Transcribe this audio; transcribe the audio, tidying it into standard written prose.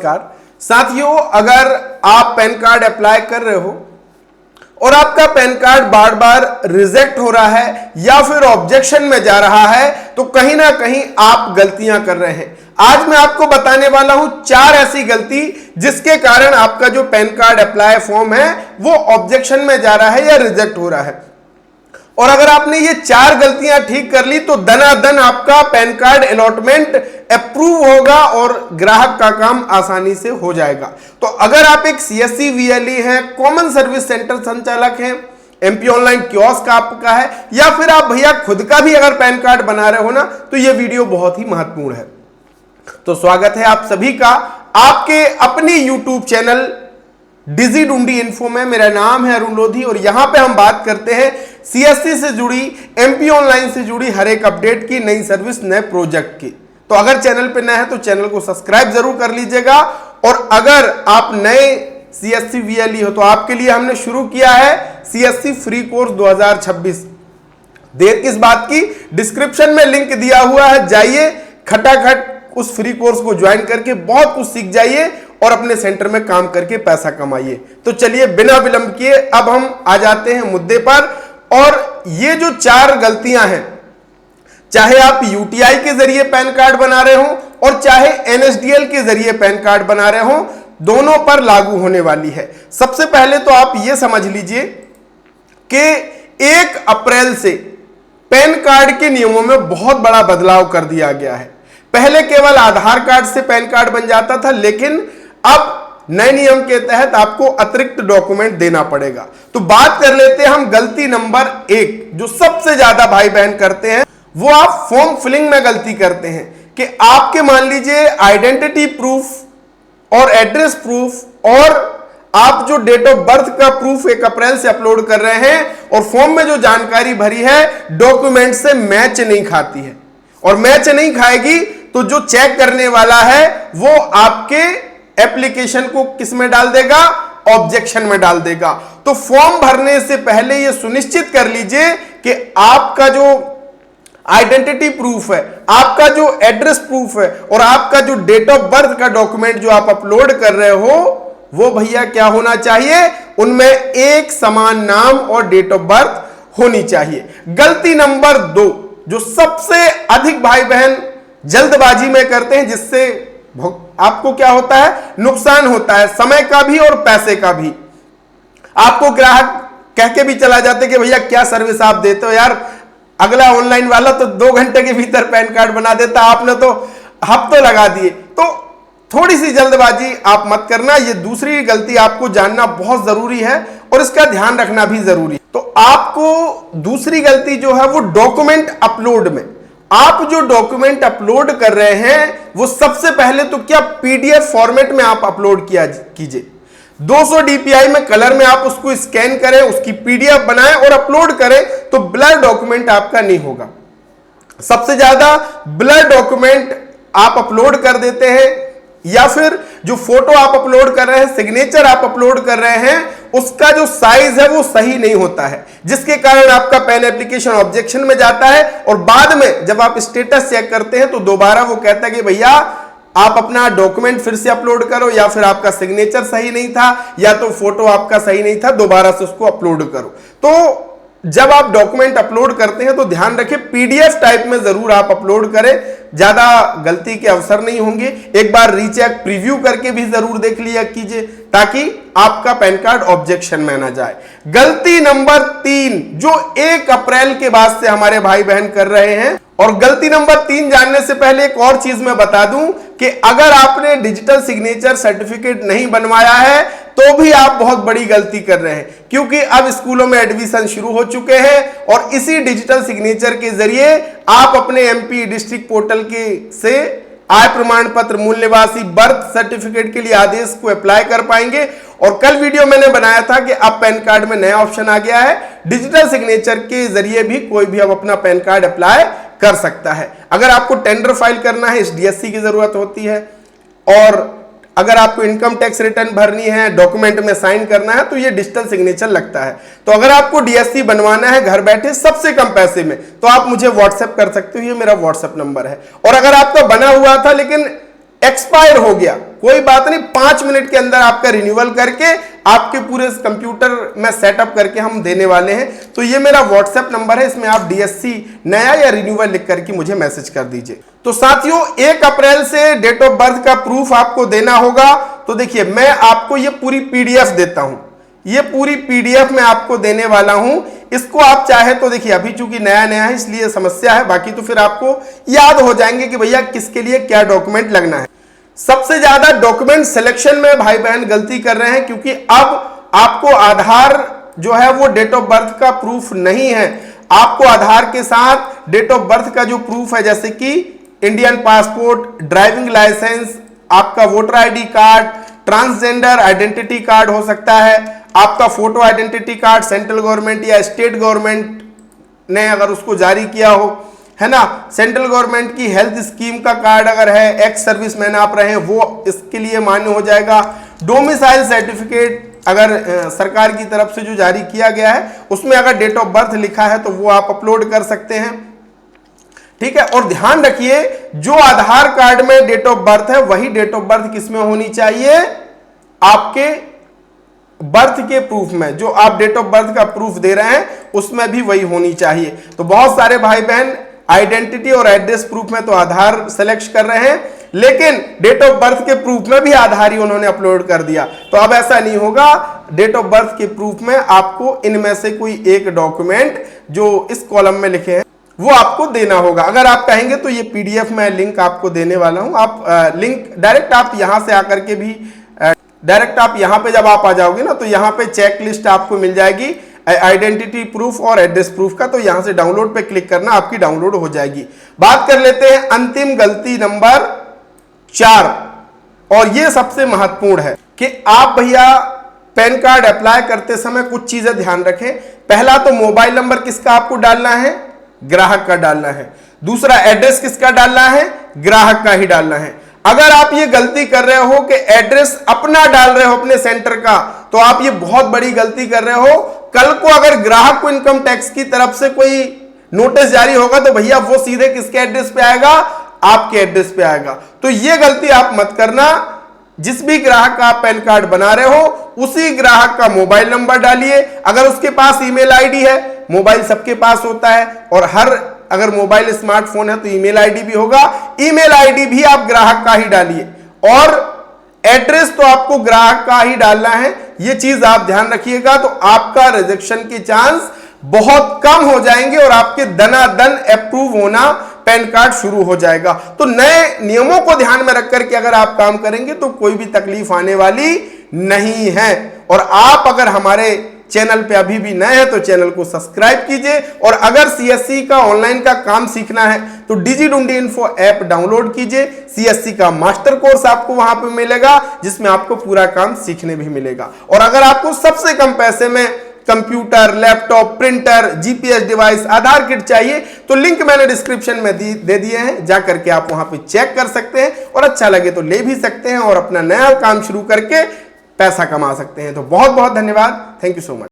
नमस्कार साथियों, अगर आप पैन कार्ड अप्लाई कर रहे हो और आपका पैन कार्ड बार बार रिजेक्ट हो रहा है या फिर ऑब्जेक्शन में जा रहा है तो कहीं ना कहीं आप गलतियां कर रहे हैं। आज मैं आपको बताने वाला हूं 4 ऐसी गलती जिसके कारण आपका जो पैन कार्ड अप्लाई फॉर्म है वो ऑब्जेक्शन में जा रहा है या रिजेक्ट हो रहा है। और अगर आपने ये 4 गलतियां ठीक कर ली तो दनादन आपका पैन कार्ड अलॉटमेंट अप्रूव होगा और ग्राहक का काम आसानी से हो जाएगा। तो अगर आप एक सीएससी वीएलई हैं, कॉमन सर्विस सेंटर संचालक हैं, एमपी ऑनलाइन कियोस्क आपका है या फिर आप भैया खुद का भी अगर पैन कार्ड बना रहे हो ना, तो यह वीडियो बहुत ही महत्वपूर्ण है। तो स्वागत है आप सभी का आपके अपने यूट्यूब चैनल डिजी ढूंढी इन्फो में। मेरा नाम है अरुण लोधी और यहां पे हम बात करते हैं सीएससी से जुड़ी, एमपी ऑनलाइन से जुड़ी हर एक अपडेट की, नई सर्विस, नए प्रोजेक्ट की। तो अगर चैनल पे नए हैं तो चैनल को सब्सक्राइब जरूर कर लीजिएगा। और अगर आप नए सीएससी वीएलई हो तो आपके लिए हमने शुरू किया है सीएससी फ्री कोर्स 2026। देर किस बात की, डिस्क्रिप्शन में लिंक दिया हुआ है, जाइए खटाखट उस फ्री कोर्स को ज्वाइन करके बहुत कुछ सीख जाइए और अपने सेंटर में काम करके पैसा कमाइए। तो चलिए बिना विलंब किए अब हम आ जाते हैं मुद्दे पर। और ये जो 4 गलतियां हैं, चाहे आप यूटीआई के जरिए पैन कार्ड बना रहे हो और चाहे एनएसडीएल के जरिए पैन कार्ड बना रहे हो, दोनों पर लागू होने वाली है। सबसे पहले तो आप ये समझ लीजिए कि 1 अप्रैल से पैन कार्ड के नियमों में बहुत बड़ा बदलाव कर दिया गया है। पहले केवल आधार कार्ड से पैन कार्ड बन जाता था, लेकिन अब नए नियम के तहत आपको अतिरिक्त डॉक्यूमेंट देना पड़ेगा। तो बात कर लेते हैं हम गलती नंबर 1, जो सबसे ज्यादा भाई बहन करते हैं, वो आप फॉर्म फिलिंग में गलती करते हैं कि आपके मान लीजिए आइडेंटिटी प्रूफ और एड्रेस प्रूफ और आप जो डेट ऑफ बर्थ का प्रूफ 1 अप्रैल से अपलोड कर रहे हैं और फॉर्म में जो जानकारी भरी है डॉक्यूमेंट से मैच नहीं खाती है। और मैच नहीं खाएगी तो जो चेक करने वाला है वो आपके एप्लीकेशन को किस में डाल देगा, ऑब्जेक्शन में डाल देगा। तो फॉर्म भरने से पहले यह सुनिश्चित कर लीजिए कि आपका जो आइडेंटिटी प्रूफ है, आपका जो एड्रेस प्रूफ है और आपका जो डेट ऑफ बर्थ का डॉक्यूमेंट जो आप अपलोड कर रहे हो वो भैया क्या होना चाहिए, उनमें एक समान नाम और डेट ऑफ बर्थ होनी चाहिए। गलती नंबर 2, जो सबसे अधिक भाई बहन जल्दबाजी में करते हैं, जिससे आपको क्या होता है, नुकसान होता है, समय का भी और पैसे का भी। आपको ग्राहक कह के भी चला जाते कि भैया क्या सर्विस आप देते हो यार, अगला ऑनलाइन वाला तो 2 घंटे के भीतर पैन कार्ड बना देता, आपने तो हफ्तों लगा दिए। तो थोड़ी सी जल्दबाजी आप मत करना। ये दूसरी गलती आपको जानना बहुत जरूरी है और इसका ध्यान रखना भी जरूरी है। तो आपको दूसरी गलती जो है वो डॉक्यूमेंट अपलोड में, आप जो डॉक्यूमेंट अपलोड कर रहे हैं वो सबसे पहले तो क्या पीडीएफ फॉर्मेट में आप अपलोड कीजिए। 200 डीपीआई में कलर में आप उसको स्कैन करें, उसकी पीडीएफ बनाएं और अपलोड करें, तो ब्लर डॉक्यूमेंट आपका नहीं होगा। सबसे ज्यादा ब्लर डॉक्यूमेंट आप अपलोड कर देते हैं या फिर जो फोटो आप अपलोड कर रहे हैं, सिग्नेचर आप अपलोड कर रहे हैं, उसका जो साइज है वो सही नहीं होता है, जिसके कारण आपका पैन एप्लीकेशन ऑब्जेक्शन में जाता है। और बाद में जब आप स्टेटस चेक करते हैं तो दोबारा वो कहता है कि भैया आप अपना डॉक्यूमेंट फिर से अपलोड करो, या फिर आपका सिग्नेचर सही नहीं था या तो फोटो आपका सही नहीं था, दोबारा से उसको अपलोड करो। तो जब आप डॉक्यूमेंट अपलोड करते हैं तो ध्यान रखें पीडीएफ टाइप में जरूर आप अपलोड करें, ज्यादा गलती के अवसर नहीं होंगे। एक बार रीचेक प्रीव्यू करके भी जरूर देख लिया कीजिए ताकि आपका पैन कार्ड ऑब्जेक्शन में ना जाए। गलती नंबर 3, जो 1 अप्रैल के बाद से हमारे भाई बहन कर रहे हैं। और गलती नंबर 3 जानने से पहले एक और चीज मैं बता दूं कि अगर आपने डिजिटल सिग्नेचर सर्टिफिकेट नहीं बनवाया है तो भी आप बहुत बड़ी गलती कर रहे हैं, क्योंकि अब स्कूलों में एडमिशन शुरू हो चुके हैं और इसी डिजिटल सिग्नेचर के जरिए आप अपने एमपी डिस्ट्रिक्ट पोर्टल के से आय प्रमाण पत्र, मूल निवासी बर्थ सर्टिफिकेट के लिए आदेश को अप्लाई कर पाएंगे। और कल वीडियो मैंने बनाया था कि अब पैन कार्ड में नया ऑप्शन आ गया है, डिजिटल सिग्नेचर के जरिए भी कोई भी अब अपना पैन कार्ड अप्लाई कर सकता है। अगर आपको टेंडर फाइल करना है, एसडीएससी की जरूरत होती है, और अगर आपको इनकम टैक्स रिटर्न भरनी है, डॉक्यूमेंट में साइन करना है, तो ये डिजिटल सिग्नेचर लगता है। तो अगर आपको डीएससी बनवाना है घर बैठे सबसे कम पैसे में, तो आप मुझे व्हाट्सएप कर सकते हो, ये मेरा व्हाट्सएप नंबर है। और अगर आपका बना हुआ था लेकिन एक्सपायर हो गया, कोई बात नहीं, 5 मिनट के अंदर आपका रिन्यूअल करके आपके पूरे कंप्यूटर में सेटअप करके हम देने वाले हैं। तो ये मेरा व्हाट्सएप नंबर है, इसमें आप DSC नया या रिन्यूअल लिख करके मुझे मैसेज कर दीजिए। तो साथियों 1 अप्रैल से डेट ऑफ बर्थ का प्रूफ आपको देना होगा। तो देखिए मैं आपको ये पूरी PDF देता हूं, ये पूरी PDF मैं आपको देने वाला हूं। इसको आप चाहे तो देखिए अभी चूंकि नया नया है इसलिए समस्या है, बाकी तो फिर आपको याद हो जाएंगे कि भैया किसके लिए क्या डॉक्यूमेंट लगना है। सबसे ज्यादा डॉक्यूमेंट सिलेक्शन में भाई बहन गलती कर रहे हैं, क्योंकि अब आपको आधार जो है वो डेट ऑफ बर्थ का प्रूफ नहीं है। आपको आधार के साथ डेट ऑफ बर्थ का जो प्रूफ है, जैसे कि इंडियन पासपोर्ट, ड्राइविंग लाइसेंस, आपका voter ID card, transgender identity card हो सकता है, आपका photo identity card central government या स्टेट गवर्नमेंट ने अगर उसको जारी किया हो, है ना, सेंट्रल गवर्नमेंट की हेल्थ स्कीम का कार्ड अगर है, एक्स सर्विसमैन आप रहे हैं वो इसके लिए मान्य हो जाएगा। डोमिसाइल सर्टिफिकेट अगर सरकार की तरफ से जो जारी किया गया है उसमें अगर डेट ऑफ बर्थ लिखा है तो वो आप अपलोड कर सकते हैं, ठीक है। और ध्यान रखिए जो आधार कार्ड में डेट ऑफ बर्थ है वही डेट ऑफ बर्थ किसमें होनी चाहिए, आपके बर्थ के प्रूफ में, जो आप डेट ऑफ बर्थ का प्रूफ दे रहे हैं उसमें भी वही होनी चाहिए। तो बहुत सारे भाई बहन आइडेंटिटी और एड्रेस प्रूफ में तो आधार सेलेक्ट कर रहे हैं, लेकिन डेट ऑफ बर्थ के प्रूफ में भी आधार ही उन्होंने अपलोड कर दिया। तो अब ऐसा नहीं होगा, डेट ऑफ बर्थ के प्रूफ में आपको इनमें से कोई एक डॉक्यूमेंट जो इस कॉलम में लिखे हैं वो आपको देना होगा। अगर आप कहेंगे तो ये PDF में लिंक आपको देने वाला हूं, आप लिंक डायरेक्ट आप यहां से आकर के भी डायरेक्ट आप यहां पे जब आप आ जाओगे ना तो यहां पे चेक लिस्ट आपको मिल जाएगी आइडेंटिटी प्रूफ और एड्रेस प्रूफ का, तो यहां से डाउनलोड पे क्लिक करना, आपकी डाउनलोड हो जाएगी। बात कर लेते हैं अंतिम गलती नंबर 4, और ये सबसे महत्वपूर्ण है कि आप भैया पैन कार्ड अप्लाई करते समय कुछ चीजें ध्यान रखें। पहला तो मोबाइल नंबर किसका आपको डालना है, ग्राहक का डालना है। दूसरा एड्रेस किसका डालना है, ग्राहक का ही डालना है। अगर आप ये गलती कर रहे हो कि एड्रेस अपना डाल रहे हो अपने सेंटर का, तो आप ये बहुत बड़ी गलती कर रहे हो। कल को अगर ग्राहक को इनकम टैक्स की तरफ से कोई नोटिस जारी होगा तो भैया वो सीधे किसके एड्रेस पे आएगा, आपके एड्रेस पे आएगा। तो ये गलती आप मत करना। जिस भी ग्राहक का आप पैन कार्ड बना रहे हो उसी ग्राहक का मोबाइल नंबर डालिए। अगर उसके पास ईमेल आईडी है, मोबाइल सबके पास होता है, और अगर मोबाइल स्मार्टफोन है तो ईमेल आईडी भी होगा, ईमेल आईडी भी आप ग्राहक का ही डालिए, और एड्रेस तो आपको ग्राहक का ही डालना है। ये चीज आप ध्यान रखिएगा, तो आपका रिजेक्शन के चांस बहुत कम हो जाएंगे और आपके दनादन अप्रूव होना पैन कार्ड शुरू हो जाएगा। तो नए नियमों को ध्यान में रख करके अगर आप काम करेंगे तो कोई भी तकलीफ आने वाली नहीं है। और आप अगर हमारे चैनल पे अभी भी नए हैं तो चैनल को सब्सक्राइब कीजिए, और अगर CSC का ऑनलाइन का काम सीखना है तो डिजिडुंडी इन्फो ऐप डाउनलोड कीजिए। CSC का मास्टर कोर्स आपको वहां पे मिलेगा जिसमें आपको पूरा काम सीखने भी मिलेगा। और अगर आपको सबसे कम पैसे में computer, laptop, printer, GPS device, Aadhaar kit चाहिए तो लिंक मैंने डिस्क्रिप्शन में दे दिए हैं, जा करके आप वहां पे चेक कर सकते हैं, और अच्छा लगे तो ले भी सकते हैं और अपना नया काम शुरू करके पैसा कमा सकते हैं। तो बहुत बहुत धन्यवाद, थैंक यू सो मच।